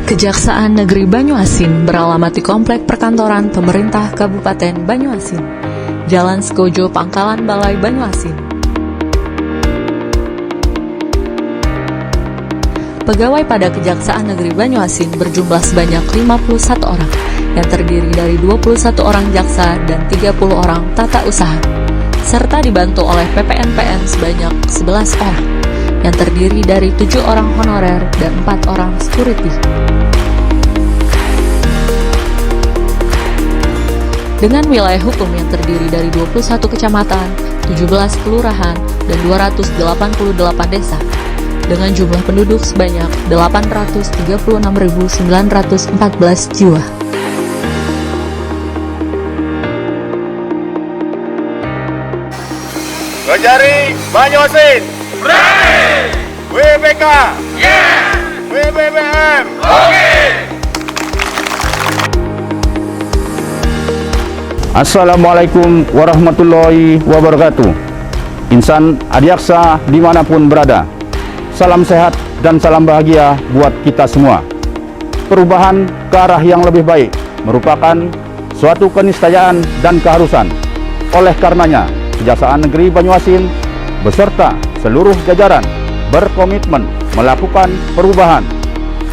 Kejaksaan Negeri Banyuasin beralamat di Komplek Perkantoran Pemerintah Kabupaten Banyuasin, Jalan Sekojo, Pangkalan Balai, Banyuasin. Pegawai pada Kejaksaan Negeri Banyuasin berjumlah sebanyak 51 orang, yang terdiri dari 21 orang jaksa dan 30 orang tata usaha, serta dibantu oleh PPNPN sebanyak 11 orang, yang terdiri dari 7 orang honorer dan 4 orang security. Dengan wilayah hukum yang terdiri dari 21 kecamatan, 17 kelurahan, dan 288 desa, dengan jumlah penduduk sebanyak 836.914 jiwa. Kejari Banyuasin berani, WBK yeah, WBBM oke. Assalamualaikum warahmatullahi wabarakatuh. Insan adiaksa dimanapun berada, salam sehat dan salam bahagia buat kita semua. Perubahan ke arah yang lebih baik merupakan suatu keniscayaan dan keharusan. Oleh karenanya, Kejaksaan Negeri Banyuasin beserta seluruh jajaran berkomitmen melakukan perubahan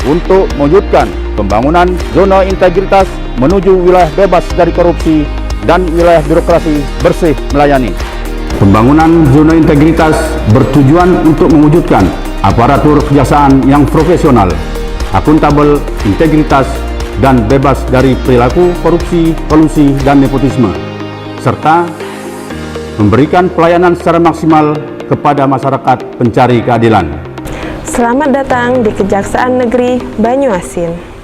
untuk mewujudkan pembangunan zona integritas menuju wilayah bebas dari korupsi dan wilayah birokrasi bersih melayani. Pembangunan zona integritas bertujuan untuk mewujudkan aparatur kejaksaan yang profesional, akuntabel, integritas, dan bebas dari perilaku korupsi, kolusi, dan nepotisme, serta memberikan pelayanan secara maksimal kepada masyarakat pencari keadilan. Selamat datang di Kejaksaan Negeri Banyuasin.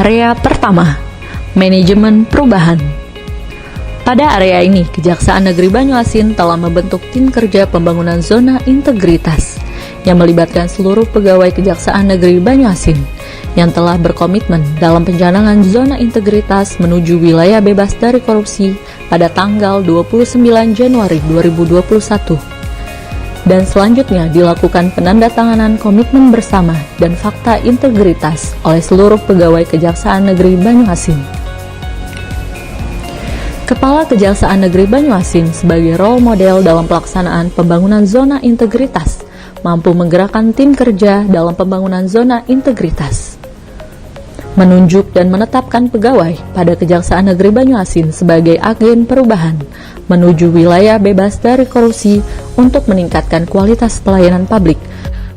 Area pertama, manajemen perubahan. Pada area ini, Kejaksaan Negeri Banyuasin telah membentuk tim kerja pembangunan zona integritas yang melibatkan seluruh pegawai Kejaksaan Negeri Banyuasin yang telah berkomitmen dalam pencanangan zona integritas menuju wilayah bebas dari korupsi pada tanggal 29 Januari 2021. Dan selanjutnya dilakukan penandatanganan komitmen bersama dan fakta integritas oleh seluruh pegawai Kejaksaan Negeri Banyuasin. Kepala Kejaksaan Negeri Banyuasin sebagai role model dalam pelaksanaan pembangunan zona integritas mampu menggerakkan tim kerja dalam pembangunan zona integritas, menunjuk dan menetapkan pegawai pada Kejaksaan Negeri Banyuasin sebagai agen perubahan menuju wilayah bebas dari korupsi untuk meningkatkan kualitas pelayanan publik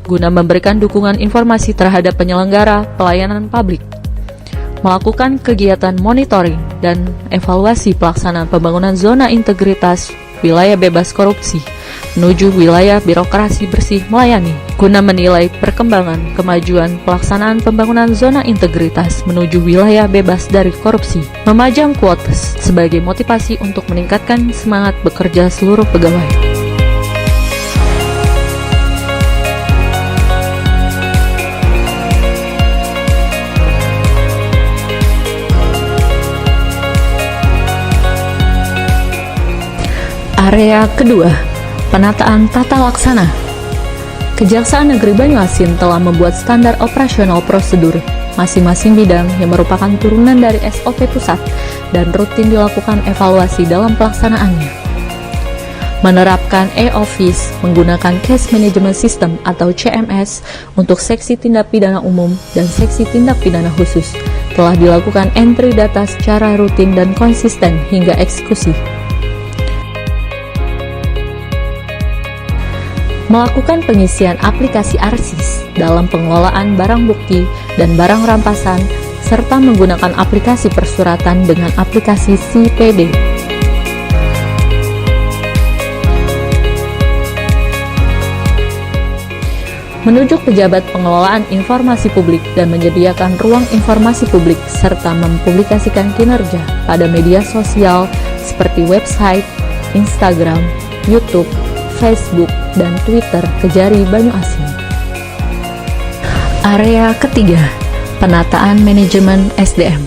guna memberikan dukungan informasi terhadap penyelenggara pelayanan publik, melakukan kegiatan monitoring dan evaluasi pelaksanaan pembangunan zona integritas wilayah bebas korupsi menuju wilayah birokrasi bersih melayani guna menilai perkembangan kemajuan pelaksanaan pembangunan zona integritas menuju wilayah bebas dari korupsi, memajang quotes sebagai motivasi untuk meningkatkan semangat bekerja seluruh pegawai. Area kedua, penataan tata laksana. Kejaksaan Negeri Banyuasin telah membuat standar operasional prosedur masing-masing bidang yang merupakan turunan dari SOP pusat dan rutin dilakukan evaluasi dalam pelaksanaannya. Menerapkan e-office menggunakan Case Management System atau CMS untuk seksi tindak pidana umum dan seksi tindak pidana khusus telah dilakukan entry data secara rutin dan konsisten hingga eksekusi. Melakukan pengisian aplikasi ARSIS dalam pengelolaan barang bukti dan barang rampasan, serta menggunakan aplikasi persuratan dengan aplikasi CPD. Menunjuk pejabat pengelolaan informasi publik dan menyediakan ruang informasi publik serta mempublikasikan kinerja pada media sosial seperti website, Instagram, YouTube, Facebook, dan Twitter Kejari Banyuasin. Area ketiga, penataan manajemen SDM.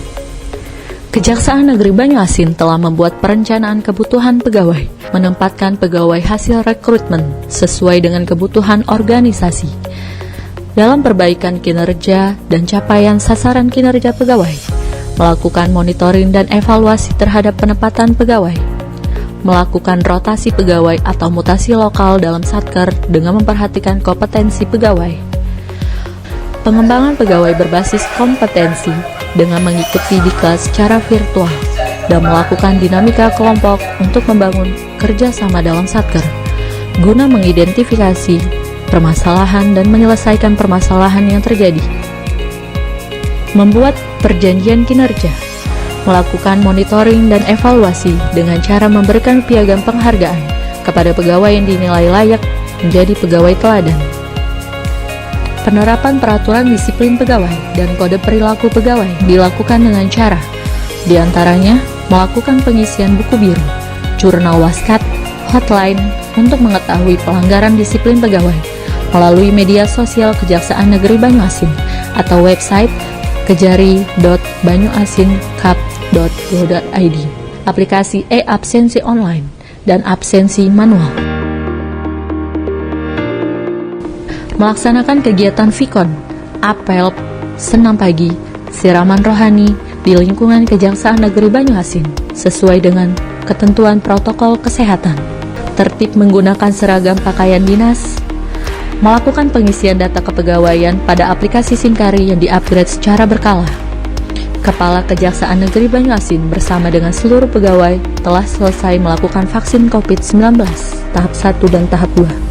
Kejaksaan Negeri Banyuasin telah membuat perencanaan kebutuhan pegawai, menempatkan pegawai hasil rekrutmen sesuai dengan kebutuhan organisasi, dalam perbaikan kinerja dan capaian sasaran kinerja pegawai, melakukan monitoring dan evaluasi terhadap penempatan pegawai, melakukan rotasi pegawai atau mutasi lokal dalam Satker dengan memperhatikan kompetensi pegawai, pengembangan pegawai berbasis kompetensi dengan mengikuti diklat secara virtual dan melakukan dinamika kelompok untuk membangun kerjasama dalam Satker guna mengidentifikasi permasalahan dan menyelesaikan permasalahan yang terjadi. Membuat perjanjian kinerja, melakukan monitoring dan evaluasi dengan cara memberikan piagam penghargaan kepada pegawai yang dinilai layak menjadi pegawai teladan. Penerapan peraturan disiplin pegawai dan kode perilaku pegawai dilakukan dengan cara, diantaranya melakukan pengisian buku biru, jurnal waskat, hotline untuk mengetahui pelanggaran disiplin pegawai melalui media sosial Kejaksaan Negeri Banyuasin atau website kejari.banyuasinkap.go.id, aplikasi e-absensi online, dan absensi manual. Melaksanakan kegiatan Vikon, apel, senam pagi, siraman rohani di lingkungan Kejaksaan Negeri Banyuasin sesuai dengan ketentuan protokol kesehatan, tertib menggunakan seragam pakaian dinas, melakukan pengisian data kepegawaian pada aplikasi Singkari yang di-upgrade secara berkala. Kepala Kejaksaan Negeri Banyuasin bersama dengan seluruh pegawai telah selesai melakukan vaksin COVID-19 tahap 1 dan tahap 2.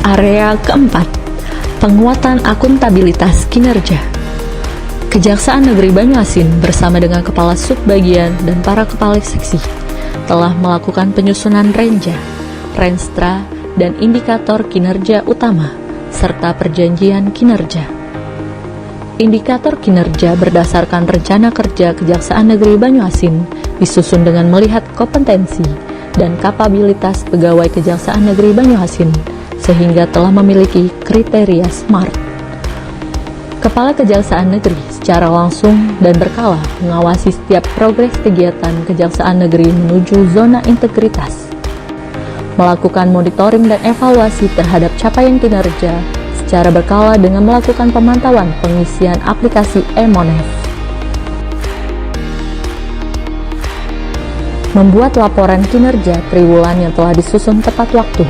Area keempat, penguatan akuntabilitas kinerja. Kejaksaan Negeri Banyuasin bersama dengan Kepala Subbagian dan para Kepala Seksi telah melakukan penyusunan renja, renstra, dan indikator kinerja utama, serta perjanjian kinerja. Indikator kinerja berdasarkan rencana kerja Kejaksaan Negeri Banyuasin disusun dengan melihat kompetensi dan kapabilitas pegawai Kejaksaan Negeri Banyuasin sehingga telah memiliki kriteria SMART. Kepala Kejaksaan Negeri secara langsung dan berkala mengawasi setiap progres kegiatan Kejaksaan Negeri menuju zona integritas, melakukan monitoring dan evaluasi terhadap capaian kinerja secara berkala dengan melakukan pemantauan pengisian aplikasi e-Mones, membuat laporan kinerja triwulan yang telah disusun tepat waktu,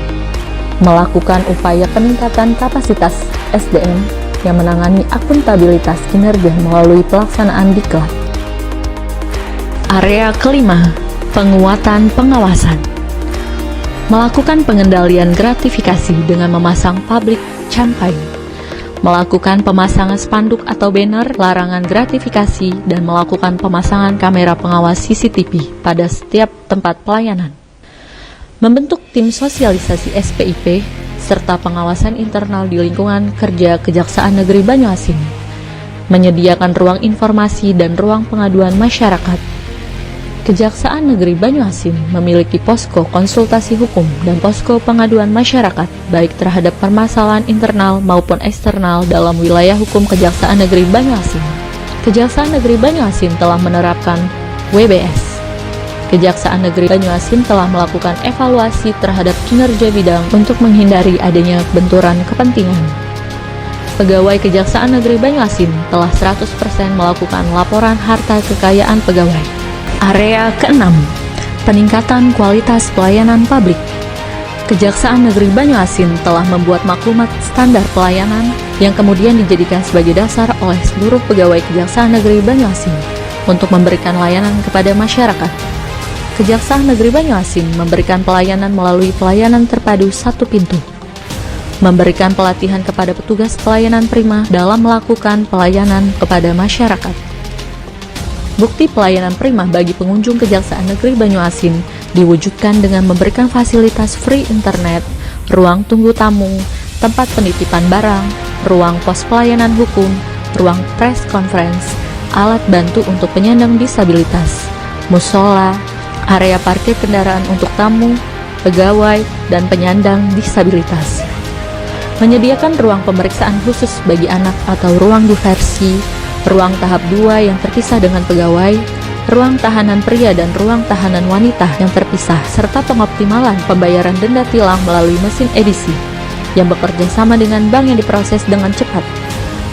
melakukan upaya peningkatan kapasitas SDM yang menangani akuntabilitas kinerja melalui pelaksanaan diklat. Area kelima, penguatan pengawasan. Melakukan pengendalian gratifikasi dengan memasang public campaign, melakukan pemasangan spanduk atau banner larangan gratifikasi dan melakukan pemasangan kamera pengawas CCTV pada setiap tempat pelayanan. Membentuk tim sosialisasi SPIP serta pengawasan internal di lingkungan kerja Kejaksaan Negeri Banyuasin, menyediakan ruang informasi dan ruang pengaduan masyarakat. Kejaksaan Negeri Banyuasin memiliki posko konsultasi hukum dan posko pengaduan masyarakat baik terhadap permasalahan internal maupun eksternal dalam wilayah hukum Kejaksaan Negeri Banyuasin. Kejaksaan Negeri Banyuasin telah menerapkan WBS. Kejaksaan Negeri Banyuasin telah melakukan evaluasi terhadap kinerja bidang untuk menghindari adanya benturan kepentingan. Pegawai Kejaksaan Negeri Banyuasin telah 100% melakukan laporan harta kekayaan pegawai. Area keenam, peningkatan kualitas pelayanan publik. Kejaksaan Negeri Banyuasin telah membuat maklumat standar pelayanan yang kemudian dijadikan sebagai dasar oleh seluruh pegawai Kejaksaan Negeri Banyuasin untuk memberikan layanan kepada masyarakat. Kejaksaan Negeri Banyuasin memberikan pelayanan melalui pelayanan terpadu satu pintu, memberikan pelatihan kepada petugas pelayanan prima dalam melakukan pelayanan kepada masyarakat. Bukti pelayanan prima bagi pengunjung Kejaksaan Negeri Banyuasin diwujudkan dengan memberikan fasilitas free internet, ruang tunggu tamu, tempat penitipan barang, ruang pos pelayanan hukum, ruang press conference, alat bantu untuk penyandang disabilitas, musola, area parkir kendaraan untuk tamu, pegawai, dan penyandang disabilitas. menyediakan ruang pemeriksaan khusus bagi anak atau ruang diversi, ruang tahap 2 yang terpisah dengan pegawai, ruang tahanan pria dan ruang tahanan wanita yang terpisah, serta pengoptimalan pembayaran denda tilang melalui mesin edisi yang bekerja sama dengan bank yang diproses dengan cepat,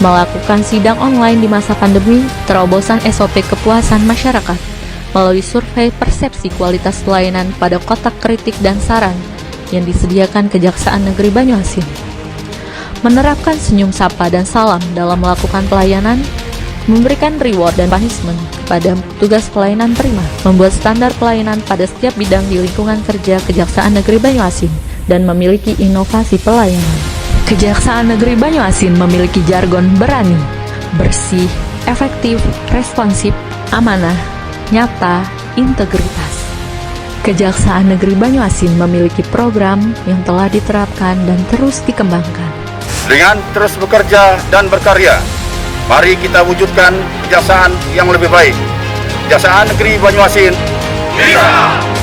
melakukan sidang online di masa pandemi, terobosan SOP kepuasan masyarakat melalui survei persepsi kualitas pelayanan pada kotak kritik dan saran yang disediakan Kejaksaan Negeri Banyuasin, menerapkan senyum sapa dan salam dalam melakukan pelayanan, memberikan reward dan punishment kepada tugas pelayanan prima, membuat standar pelayanan pada setiap bidang di lingkungan kerja Kejaksaan Negeri Banyuasin, dan memiliki inovasi pelayanan. Kejaksaan Negeri Banyuasin memiliki jargon berani, bersih, efektif, responsif, amanah, nyata, integritas. Kejaksaan Negeri Banyuasin memiliki program yang telah diterapkan dan terus dikembangkan. Dengan terus bekerja dan berkarya, mari kita wujudkan kejaksaan yang lebih baik. Kejaksaan Negeri Banyuasin bisa!